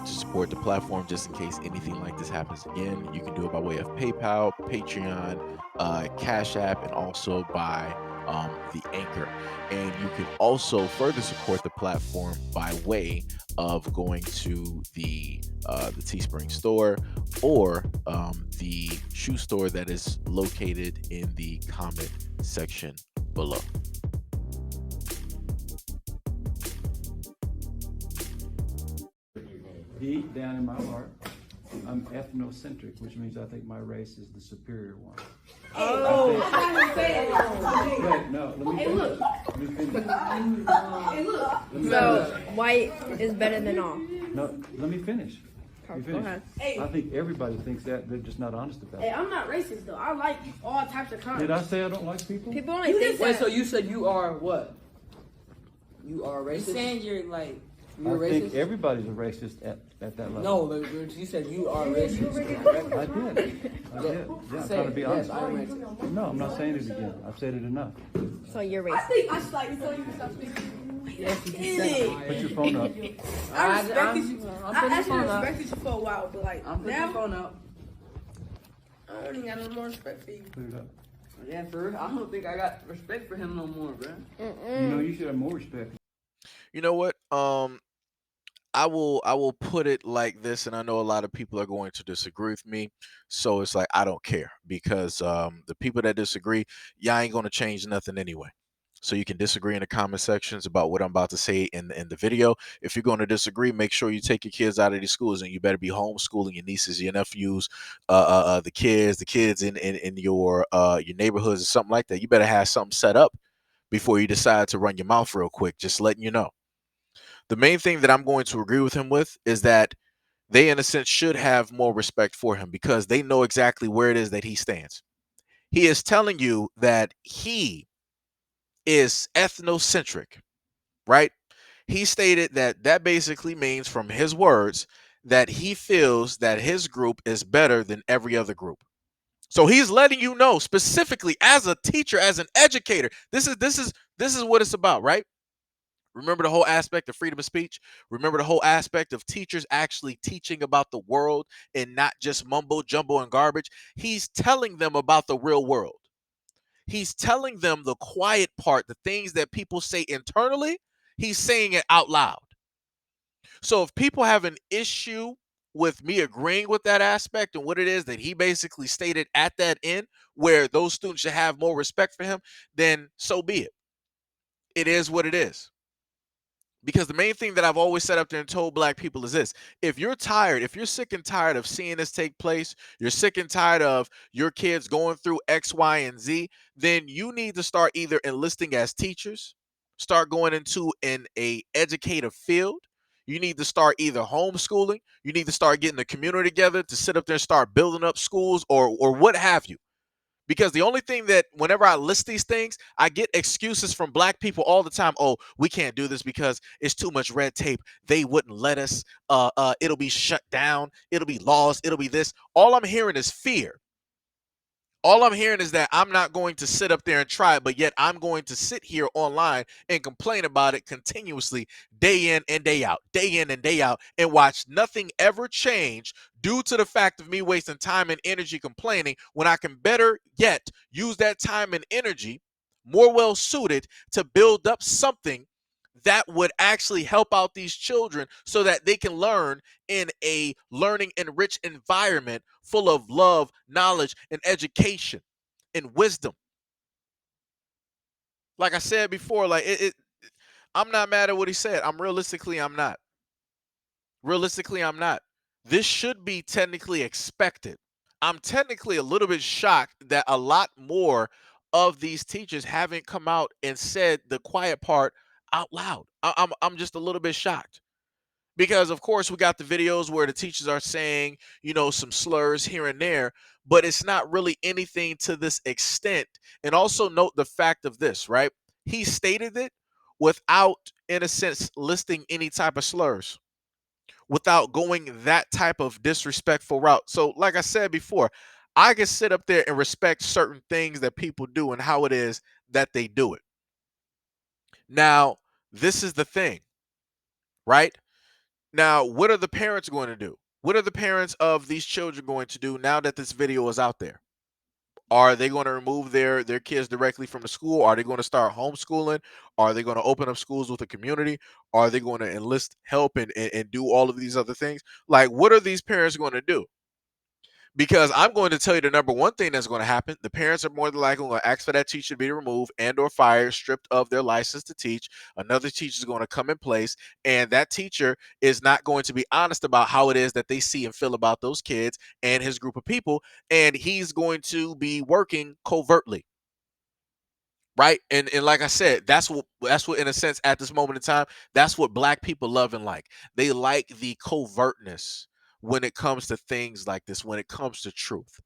to support the platform just in case anything like this happens again, you can do it by way of PayPal, Patreon, Cash App, and also by the Anchor. And you can also further support the platform by way of going to the Teespring store or the shoe store that is located in the comment section below. Deep down in my heart, I'm ethnocentric, which means I think my race is the superior one. Oh, I didn't say it. Wait, no, let me finish. Let me finish. Hey, look. So white is better than all. No, let me finish. Let me Go finish. ahead. Hey. I think everybody thinks that. They're just not honest about Hey, it. I'm not racist though. I like all types of kinds. Did I say I don't like people? People only You think just Wait, that. so you said you are what? You are You racist? saying you're like You're I think racist? everybody's a racist at that level. No, like, you said you are racist. I did. Yeah, I'm Say trying to it. be Yes, honest. I'm racist. No, I'm not saying it again. I've said it enough. So you're I racist. think I slightly told you to stop speaking. Yes, you Is said it? Put your phone up. I respected you. I'm I putting the actually phone up. respected you for a while, but like I'm putting the now, phone up. I don't even got no more respect for you. Put it up. Yeah, for real. I don't think I got respect for him no more, bro. You know, you should have more respect. You know what? I will put it like this, and I know a lot of people are going to disagree with me. So it's like I don't care because the people that disagree, y'all ain't gonna change nothing anyway. So you can disagree in the comment sections about what I'm about to say in the video. If you're going to disagree, make sure you take your kids out of these schools, and you better be homeschooling your nieces, your nephews, the kids in your neighborhoods or something like that. You better have something set up before you decide to run your mouth real quick. Just letting you know. The main thing that I'm going to agree with him with is that they, in a sense, should have more respect for him because they know exactly where it is that he stands. He is telling you that he is ethnocentric, right? He stated that that basically means, from his words, that he feels that his group is better than every other group. So he's letting you know specifically as a teacher, as an educator, this is what it's about, right? Remember the whole aspect of freedom of speech? Remember the whole aspect of teachers actually teaching about the world and not just mumbo jumbo and garbage? He's telling them about the real world. He's telling them the quiet part, the things that people say internally, he's saying it out loud. So if people have an issue with me agreeing with that aspect and what it is that he basically stated at that end, where those students should have more respect for him, then so be it. It is what it is. Because the main thing that I've always set up there and told black people is this: if you're tired, if you're sick and tired of seeing this take place, you're sick and tired of your kids going through X, Y, and Z, then you need to start either enlisting as teachers, start going into a educative field. You need to start either homeschooling, you need to start getting the community together to sit up there and start building up schools or what have you. Because the only thing that whenever I list these things, I get excuses from black people all the time. Oh, we can't do this because it's too much red tape. They wouldn't let us. It'll be shut down. It'll be laws. It'll be this. All I'm hearing is fear. All I'm hearing is that I'm not going to sit up there and try it, but yet I'm going to sit here online and complain about it continuously, day in and day out, day in and day out, and watch nothing ever change due to the fact of me wasting time and energy complaining when I can better yet use that time and energy more well suited to build up something that would actually help out these children so that they can learn in a learning enriched environment full of love, knowledge, and education and wisdom. Like I said before, I'm not mad at what he said. I'm not. Realistically, I'm not. This should be technically expected. I'm technically a little bit shocked that a lot more of these teachers haven't come out and said the quiet part out loud. I'm just a little bit shocked. Because of course we got the videos where the teachers are saying, some slurs here and there, but it's not really anything to this extent. And also note the fact of this, right? He stated it without, in a sense, listing any type of slurs, without going that type of disrespectful route. So like I said before, I can sit up there and respect certain things that people do and how it is that they do it. Now, this is the thing, right? Now, what are the parents going to do? What are the parents of these children going to do now that this video is out there? Are they going to remove their kids directly from the school? Are they going to start homeschooling? Are they going to open up schools with a community? Are they going to enlist help and do all of these other things? Like, what are these parents going to do? Because I'm going to tell you the number one thing that's going to happen. The parents are more than likely going to ask for that teacher to be removed and or fired, stripped of their license to teach. Another teacher is going to come in place, and that teacher is not going to be honest about how it is that they see and feel about those kids and his group of people, and he's going to be working covertly. Right. And like I said, that's what in a sense at this moment in time, that's what black people love and like. They like the covertness when it comes to things like this, when it comes to truth.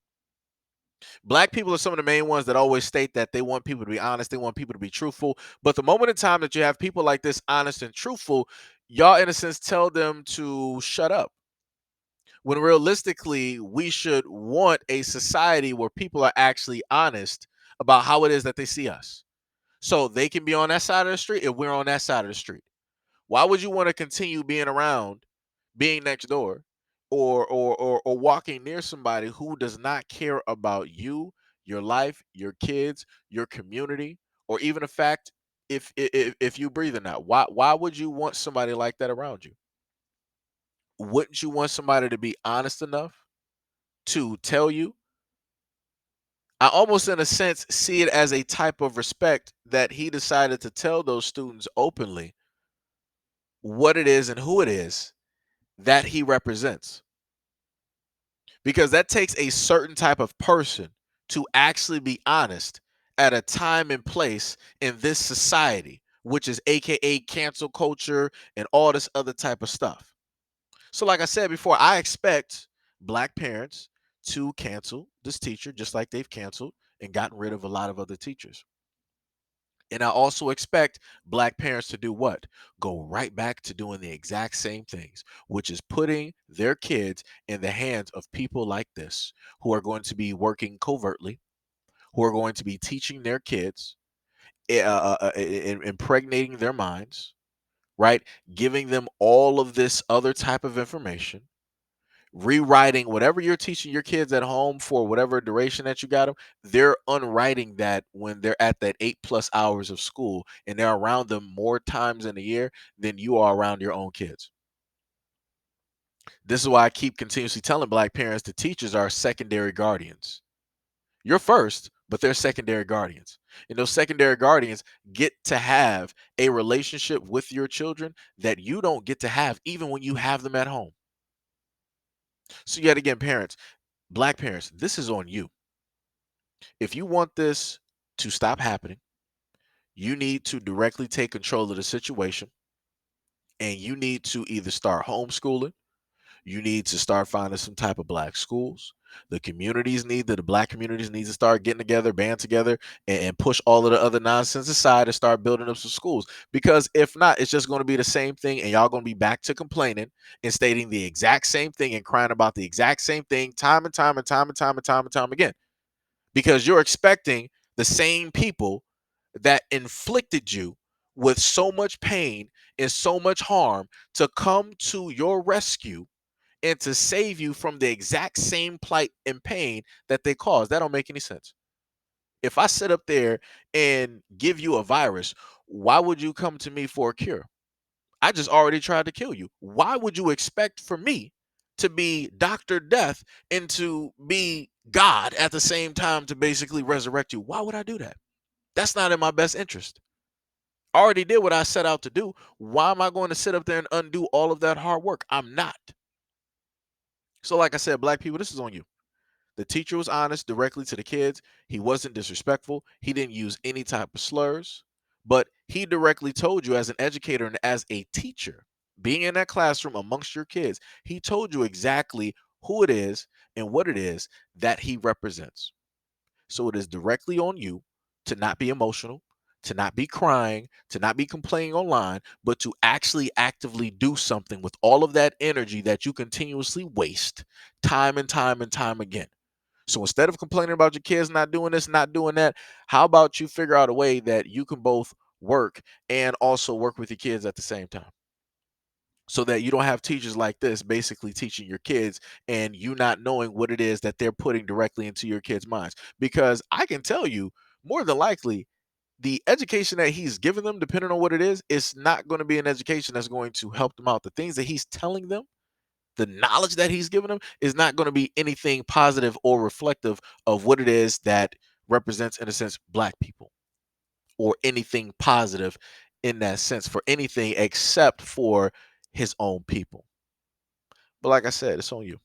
Black people are some of the main ones that always state that they want people to be honest, they want people to be truthful. But the moment in time that you have people like this honest and truthful, y'all in a sense tell them to shut up. When realistically, we should want a society where people are actually honest about how it is that they see us. So they can be on that side of the street and we're on that side of the street. Why would you want to continue being around, being next door, or walking near somebody who does not care about you, your life, your kids, your community, or even the fact if you breathe or not? Why would you want somebody like that around you? Wouldn't you want somebody to be honest enough to tell you? I almost, in a sense, see it as a type of respect that he decided to tell those students openly what it is and who it is that he represents. Because that takes a certain type of person to actually be honest at a time and place in this society, which is AKA cancel culture and all this other type of stuff. So, like I said before, I expect black parents to cancel this teacher just like they've canceled and gotten rid of a lot of other teachers. And I also expect black parents to do what? Go right back to doing the exact same things, which is putting their kids in the hands of people like this who are going to be working covertly, who are going to be teaching their kids, impregnating their minds, right? Giving them all of this other type of information, rewriting whatever you're teaching your kids at home for whatever duration that you got them, they're unwriting that when they're at that 8+ hours of school and they're around them more times in a year than you are around your own kids. This is why I keep continuously telling black parents the teachers are secondary guardians. You're first, but they're secondary guardians. And those secondary guardians get to have a relationship with your children that you don't get to have even when you have them at home. So, yet again, parents, black parents, this is on you. If you want this to stop happening, you need to directly take control of the situation and you need to either start homeschooling, you need to start finding some type of black schools. The black communities need to start getting together, band together, and push all of the other nonsense aside and start building up some schools. Because if not, it's just going to be the same thing, and y'all going to be back to complaining and stating the exact same thing and crying about the exact same thing time and time and time and time and time and time again. Because you're expecting the same people that inflicted you with so much pain and so much harm to come to your rescue and to save you from the exact same plight and pain that they caused. That don't make any sense. If I sit up there and give you a virus, why would you come to me for a cure? I just already tried to kill you. Why would you expect for me to be Dr. Death and to be God at the same time to basically resurrect you? Why would I do that? That's not in my best interest. I already did what I set out to do. Why am I going to sit up there and undo all of that hard work? I'm not. So, like I said, black people, this is on you. The teacher was honest directly to the kids. He wasn't disrespectful. He didn't use any type of slurs, but he directly told you as an educator and as a teacher, being in that classroom amongst your kids, he told you exactly who it is and what it is that he represents. So it is directly on you to not be emotional, to not be crying, to not be complaining online, but to actually actively do something with all of that energy that you continuously waste time and time and time again. So instead of complaining about your kids not doing this, not doing that, how about you figure out a way that you can both work and also work with your kids at the same time? so that you don't have teachers like this basically teaching your kids and you not knowing what it is that they're putting directly into your kids' minds. Because I can tell you, more than likely, the education that he's giving them, depending on what it is not going to be an education that's going to help them out. The things that he's telling them, the knowledge that he's giving them, is not going to be anything positive or reflective of what it is that represents, in a sense, black people, or anything positive in that sense for anything except for his own people. But like I said, it's on you.